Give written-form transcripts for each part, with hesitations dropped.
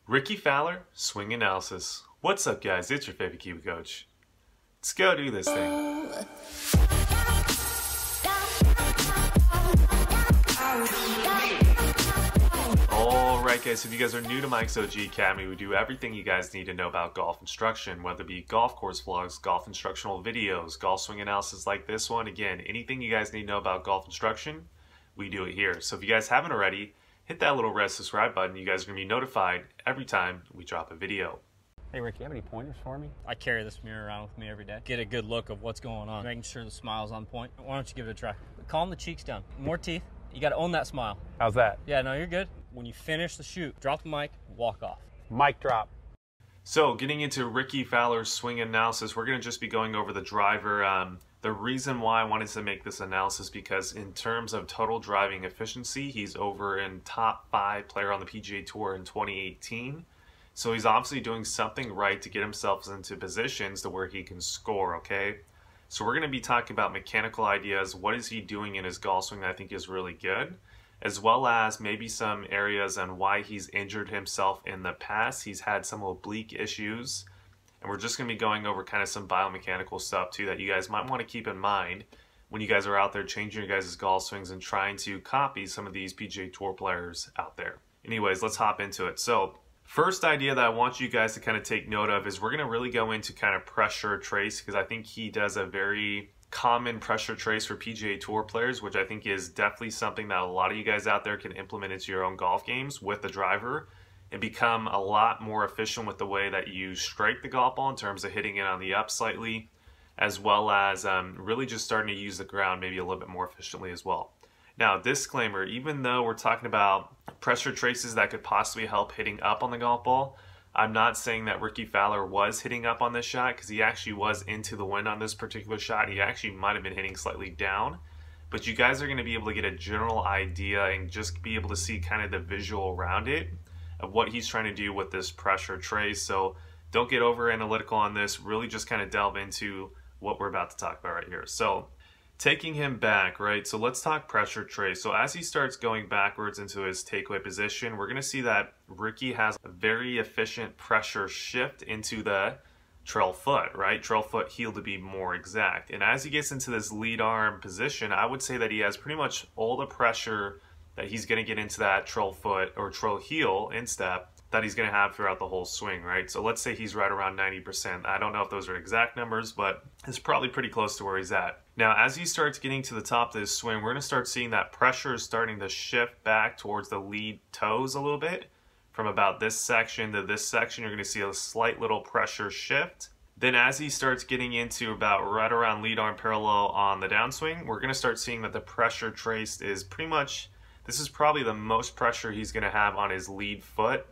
Rickie Fowler, swing analysis. What's up, guys? It's your favorite Kiwicoach. Let's go do this thing. Alright guys, if you guys are new to Mike's OG Academy, we do everything you guys need to know about golf instruction, whether it be golf course vlogs, golf instructional videos, golf swing analysis like this one. Again, anything you guys need to know about golf instruction, we do it here. So if you guys haven't already, hit that little red subscribe button. You guys are going to be notified every time we drop a video. Hey Ricky, you have any pointers for me? I carry this mirror around with me every day. Get a good look of what's going on, making sure the smile's on point. Why don't you give it a try? Calm the cheeks down. More teeth. You got to own that smile. How's that? Yeah, no, you're good. When you finish the shoot, drop the mic, walk off. Mic drop. So getting into Rickie Fowler's swing analysis, we're going to just be going over the driver. The reason why I wanted to make this analysis because in terms of total driving efficiency, he's over in top 5 player on the PGA Tour in 2018. So he's obviously doing something right to get himself into positions to where he can score, okay? So we're going to be talking about mechanical ideas. What is he doing in his golf swing that I think is really good? As well as maybe some areas on why he's injured himself in the past. He's had some oblique issues. And we're just going to be going over kind of some biomechanical stuff too that you guys might want to keep in mind when you guys are out there changing your guys' golf swings and trying to copy some of these PGA Tour players out there. Anyways, let's hop into it. So first idea that I want you guys to kind of take note of is we're going to really go into kind of pressure trace because I think he does a very common pressure trace for PGA Tour players, which I think is definitely something that a lot of you guys out there can implement into your own golf games with the driver and become a lot more efficient with the way that you strike the golf ball in terms of hitting it on the up slightly, as well as really just starting to use the ground maybe a little bit more efficiently as well. Now, disclaimer, even though we're talking about pressure traces that could possibly help hitting up on the golf ball, I'm not saying that Rickie Fowler was hitting up on this shot because he actually was into the wind on this particular shot. He actually might have been hitting slightly down, but you guys are going to be able to get a general idea and just be able to see kind of the visual around it of what he's trying to do with this pressure trace. So don't get over analytical on this, really just kind of delve into what we're about to talk about right here. So taking him back, right? So let's talk pressure trace. So as he starts going backwards into his takeaway position, we're going to see that Rickie has a very efficient pressure shift into the trail foot, right? Trail foot heel to be more exact. And as he gets into this lead arm position, I would say that he has pretty much all the pressure that he's going to get into that trail foot or trail heel instep that he's going to have throughout the whole swing, right? So let's say he's right around 90%. I don't know if those are exact numbers, but it's probably pretty close to where he's at. Now, as he starts getting to the top of this swing, we're going to start seeing that pressure is starting to shift back towards the lead toes a little bit. From about this section to this section, you're going to see a slight little pressure shift. Then as he starts getting into about right around lead arm parallel on the downswing, we're going to start seeing that the pressure traced is pretty much, this is probably the most pressure he's going to have on his lead foot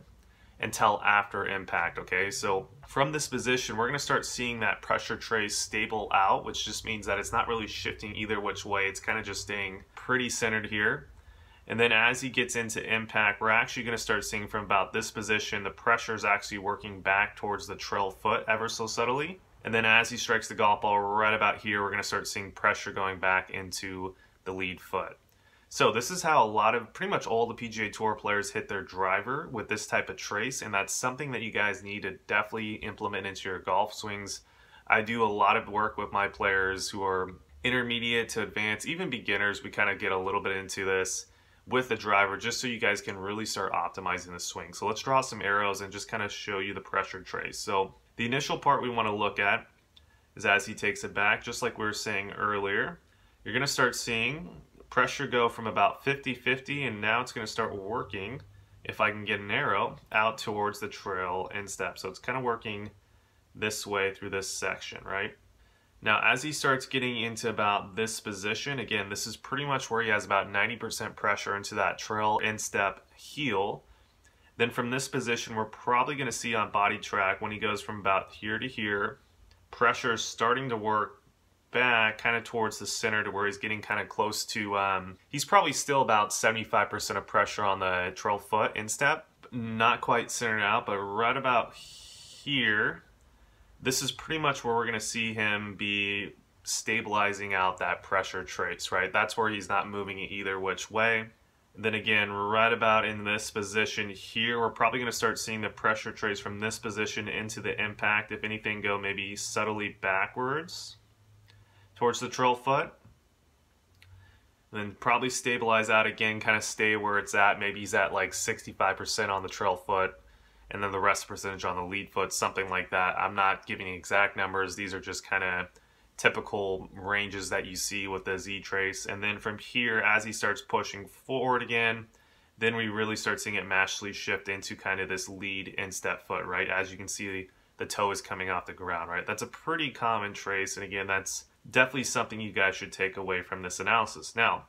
until after impact, okay? So from this position, we're going to start seeing that pressure trace stable out, which just means that it's not really shifting either which way. It's kind of just staying pretty centered here. And then as he gets into impact, we're actually going to start seeing from about this position, the pressure is actually working back towards the trail foot ever so subtly. And then as he strikes the golf ball right about here, we're going to start seeing pressure going back into the lead foot. So this is how a lot of, pretty much all the PGA Tour players hit their driver with this type of trace, and that's something that you guys need to definitely implement into your golf swings. I do a lot of work with my players who are intermediate to advanced, even beginners. We kind of get a little bit into this with the driver just so you guys can really start optimizing the swing. So let's draw some arrows and just kind of show you the pressure trace. So the initial part we want to look at is as he takes it back, just like we were saying earlier, you're going to start seeing pressure go from about 50-50, and now it's going to start working, if I can get an arrow, out towards the trail instep. So it's kind of working this way through this section, right? Now, as he starts getting into about this position, again, this is pretty much where he has about 90% pressure into that trail instep heel. Then from this position, we're probably going to see on body track when he goes from about here to here, pressure is starting to work back kind of towards the center to where he's getting kind of close to, he's probably still about 75% of pressure on the trail foot instep, not quite centered out, but right about here, this is pretty much where we're going to see him be stabilizing out that pressure trace, right? That's where he's not moving it either which way. Then again, right about in this position here, we're probably going to start seeing the pressure trace from this position into the impact. If anything, go maybe subtly backwards towards the trail foot. Then probably stabilize out again, kind of stay where it's at. Maybe he's at like 65% on the trail foot, and then the rest percentage on the lead foot, something like that. I'm not giving exact numbers. These are just kind of typical ranges that you see with the Z trace. And then from here, as he starts pushing forward again, then we really start seeing it mashly shift into kind of this lead instep foot, right? As you can see, the toe is coming off the ground, right? That's a pretty common trace. And again, that's definitely something you guys should take away from this analysis. Now,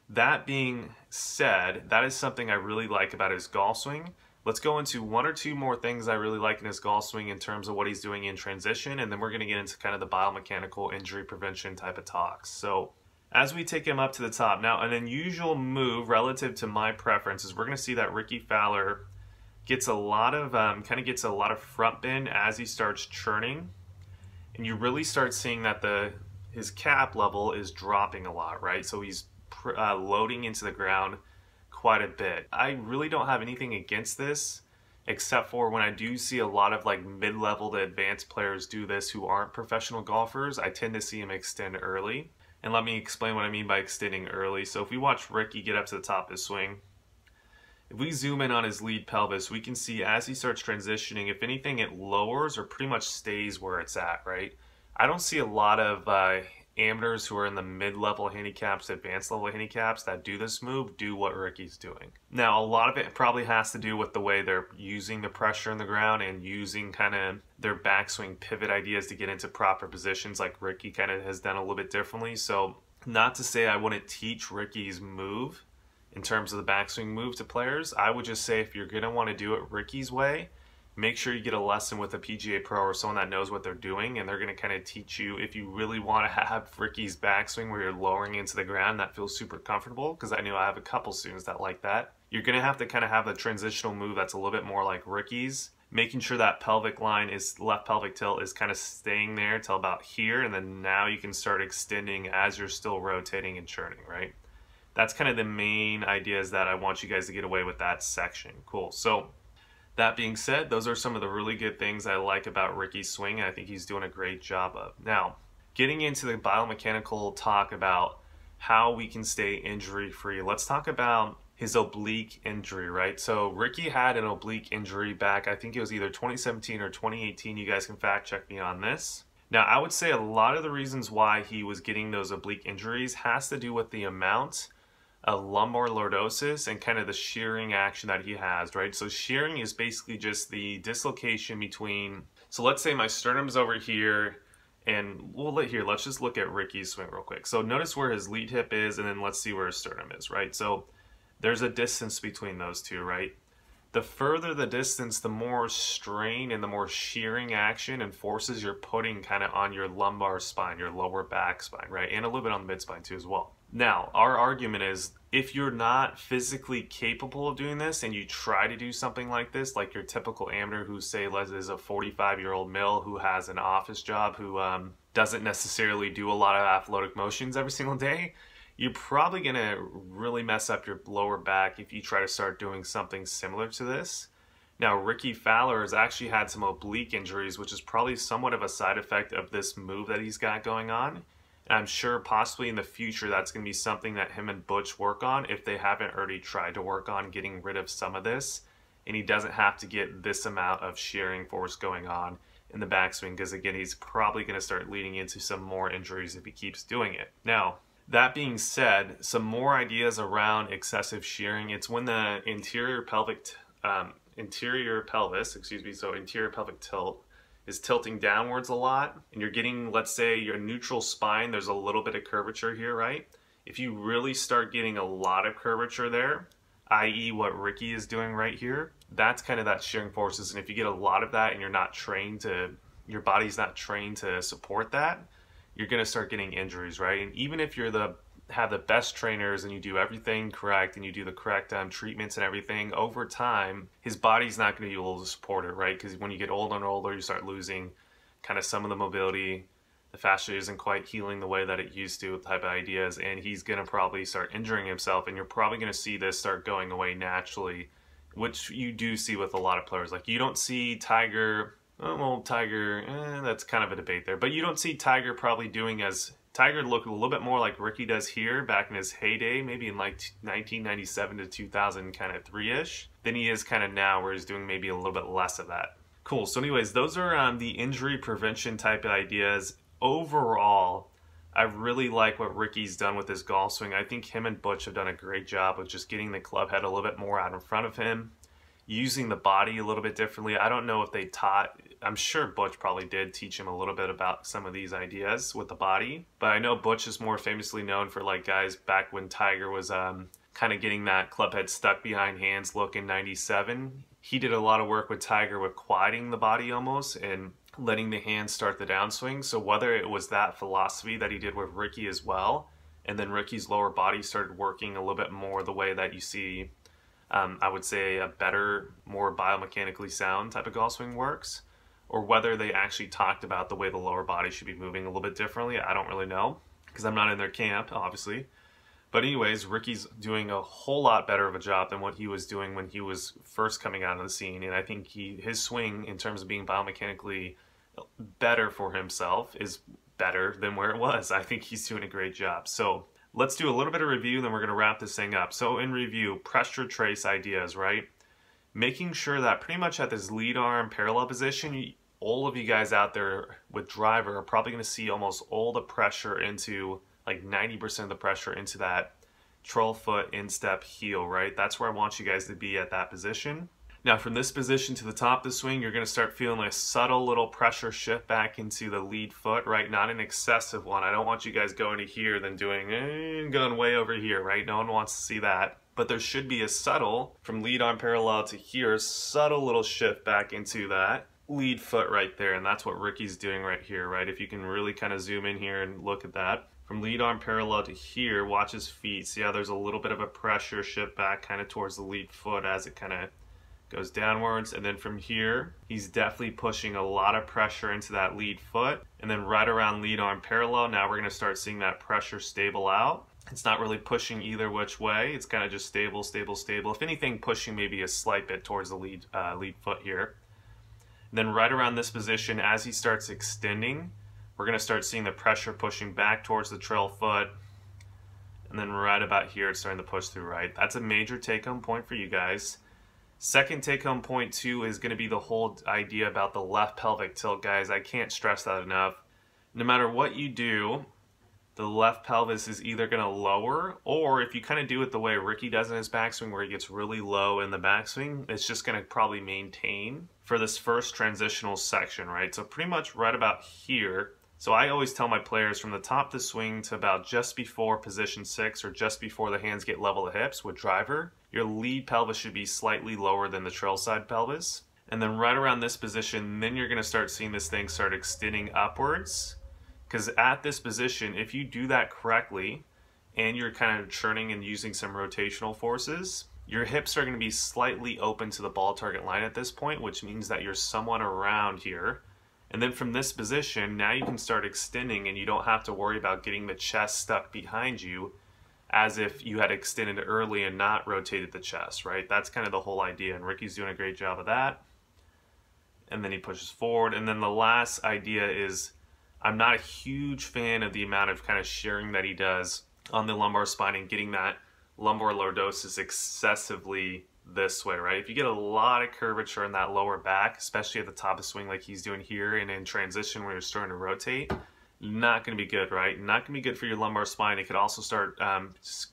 that being said, that is something I really like about his golf swing. Let's go into one or two more things I really like in his golf swing in terms of what he's doing in transition, and then we're going to get into kind of the biomechanical injury prevention type of talks. So as we take him up to the top, now an unusual move relative to my preferences, we're going to see that Rickie Fowler gets a lot of gets a lot of front bend as he starts churning, and you really start seeing that his cap level is dropping a lot, right? So he's loading into the ground quite a bit. I really don't have anything against this, except for when I do see a lot of like mid-level to advanced players do this who aren't professional golfers, I tend to see him extend early. And let me explain what I mean by extending early. So if we watch Rickie get up to the top of his swing, if we zoom in on his lead pelvis, we can see as he starts transitioning, if anything, it lowers or pretty much stays where it's at, right? I don't see a lot of amateurs who are in the mid-level handicaps, advanced level handicaps that do this move do what Rickie's doing. Now, a lot of it probably has to do with the way they're using the pressure in the ground and using kind of their backswing pivot ideas to get into proper positions, like Rickie kind of has done a little bit differently. So not to say I wouldn't teach Rickie's move in terms of the backswing move to players. I would just say if you're going to want to do it Rickie's way, make sure you get a lesson with a PGA pro or someone that knows what they're doing, and they're going to kind of teach you. If you really want to have Rickie's backswing where you're lowering into the ground, that feels super comfortable, because I know I have a couple students that like that. You're going to have to kind of have the transitional move that's a little bit more like Rickie's, making sure that pelvic line is, left pelvic tilt is kind of staying there till about here, and then now you can start extending as you're still rotating and churning, right? That's kind of the main ideas that I want you guys to get away with that section. Cool. So that being said, those are some of the really good things I like about Rickie's swing, and I think he's doing a great job of. Now, getting into the biomechanical talk about how we can stay injury-free, let's talk about his oblique injury, right? So Rickie had an oblique injury back, I think it was either 2017 or 2018. You guys can fact check me on this. Now, I would say a lot of the reasons why he was getting those oblique injuries has to do with the amount of lumbar lordosis and kind of the shearing action that he has, right? So shearing is basically just the dislocation between, so let's say my sternum's over here, and let's just look at Rickie's swing real quick. So notice where his lead hip is, and then let's see where his sternum is, right? So there's a distance between those two, right? The further the distance, the more strain and the more shearing action and forces you're putting kind of on your lumbar spine, your lower back spine, right? And a little bit on the mid spine too as well. Now, our argument is if you're not physically capable of doing this and you try to do something like this, like your typical amateur who, say, is a 45-year-old male who has an office job, who doesn't necessarily do a lot of athletic motions every single day, you're probably going to really mess up your lower back if you try to start doing something similar to this. Now, Rickie Fowler has actually had some oblique injuries, which is probably somewhat of a side effect of this move that he's got going on. And I'm sure possibly in the future that's going to be something that him and Butch work on if they haven't already tried to work on getting rid of some of this. And he doesn't have to get this amount of shearing force going on in the backswing, because again, he's probably going to start leading into some more injuries if he keeps doing it. Now, that being said, some more ideas around excessive shearing. It's when the interior pelvic tilt is tilting downwards a lot, and you're getting, let's say, your neutral spine, there's a little bit of curvature here, right? If you really start getting a lot of curvature there, i.e. what Rickie is doing right here, that's kind of that shearing forces. And if you get a lot of that and you're not trained to, your body's not trained to support that, you're going to start getting injuries, right? And even if you're have the best trainers and you do everything correct and you do the correct treatments and everything, over time, his body's not going to be able to support it, right? Because when you get older and older, you start losing kind of some of the mobility, the fascia isn't quite healing the way that it used to, type of ideas, and he's going to probably start injuring himself, and you're probably going to see this start going away naturally, which you do see with a lot of players. Like, you don't see Tiger, that's kind of a debate there, but you don't see Tiger probably doing as, Tiger looked a little bit more like Rickie does here back in his heyday, maybe in like 1997 to 2000, kind of 3-ish, than he is kind of now, where he's doing maybe a little bit less of that. Cool, so anyways, those are the injury prevention type of ideas. Overall, I really like what Rickie's done with his golf swing. I think him and Butch have done a great job of just getting the club head a little bit more out in front of him, using the body a little bit differently. I don't know if they taught, I'm sure Butch probably did teach him a little bit about some of these ideas with the body, but I know Butch is more famously known for, like, guys back when Tiger was kind of getting that club head stuck behind hands look in 97. He did a lot of work with Tiger with quieting the body almost and letting the hands start the downswing. So whether it was that philosophy that he did with Rickie as well, and then Rickie's lower body started working a little bit more the way that you see, I would say, a better, more biomechanically sound type of golf swing works, or whether they actually talked about the way the lower body should be moving a little bit differently, I don't really know, because I'm not in their camp, obviously. But anyways, Rickie's doing a whole lot better of a job than what he was doing when he was first coming out of the scene, and I think his swing, in terms of being biomechanically better for himself, is better than where it was. I think he's doing a great job. So let's do a little bit of review, then we're going to wrap this thing up. So in review, pressure trace ideas, right? Making sure that pretty much at this lead arm parallel position, all of you guys out there with driver are probably going to see almost all the pressure into, like 90% of the pressure into that trail foot instep heel, right? That's where I want you guys to be at that position. Now from this position to the top of the swing, you're going to start feeling a subtle little pressure shift back into the lead foot, right? Not an excessive one. I don't want you guys going to here then doing, going way over here, right? No one wants to see that. But there should be a subtle, from lead arm parallel to here, subtle little shift back into that lead foot right there. And that's what Rickie's doing right here, right? If you can really kind of zoom in here and look at that. From lead arm parallel to here, watch his feet. See how there's a little bit of a pressure shift back kind of towards the lead foot as it kind of goes downwards. And then from here, he's definitely pushing a lot of pressure into that lead foot. And then right around lead arm parallel, now we're going to start seeing that pressure stable out. It's not really pushing either which way. It's kind of just stable, stable, stable. If anything, pushing maybe a slight bit towards the lead foot here. And then right around this position, as he starts extending, we're going to start seeing the pressure pushing back towards the trail foot. And then right about here, it's starting to push through, right? That's a major take-home point for you guys. Second take-home point, too, is going to be the whole idea about the left pelvic tilt, guys. I can't stress that enough. No matter what you do, the left pelvis is either going to lower, or if you kind of do it the way Rickie does in his backswing, where he gets really low in the backswing, it's just going to probably maintain for this first transitional section, right? So pretty much right about here. So I always tell my players from the top of the swing to about just before position 6, or just before the hands get level to hips with driver, your lead pelvis should be slightly lower than the trail side pelvis. And then right around this position, then you're going to start seeing this thing start extending upwards. Because at this position, if you do that correctly, and you're kind of churning and using some rotational forces, your hips are going to be slightly open to the ball target line at this point, which means that you're somewhat around here. And then from this position, now you can start extending, and you don't have to worry about getting the chest stuck behind you as if you had extended early and not rotated the chest, right? That's kind of the whole idea, and Rickie's doing a great job of that. And then he pushes forward. And then the last idea is, I'm not a huge fan of the amount of kind of shearing that he does on the lumbar spine and getting that lumbar lordosis excessively this way, right? If you get a lot of curvature in that lower back, especially at the top of the swing like he's doing here and in transition where you're starting to rotate, not going to be good, right? Not going to be good for your lumbar spine. It could also start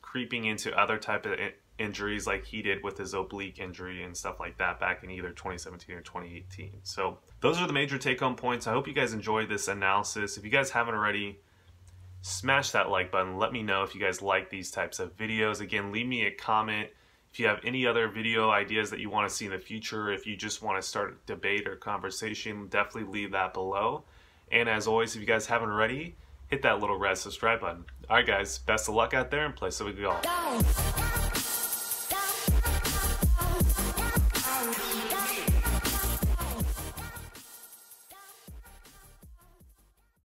creeping into other type of injuries like he did with his oblique injury and stuff like that back in either 2017 or 2018. So those are the major take-home points. I hope you guys enjoyed this analysis. If you guys haven't already, smash that like button. Let me know if you guys like these types of videos. Again, leave me a comment if you have any other video ideas that you want to see in the future. If you just want to start a debate or conversation, definitely leave that below. And as always, if you guys haven't already, hit that little red subscribe button. All right, guys, best of luck out there and play so we go.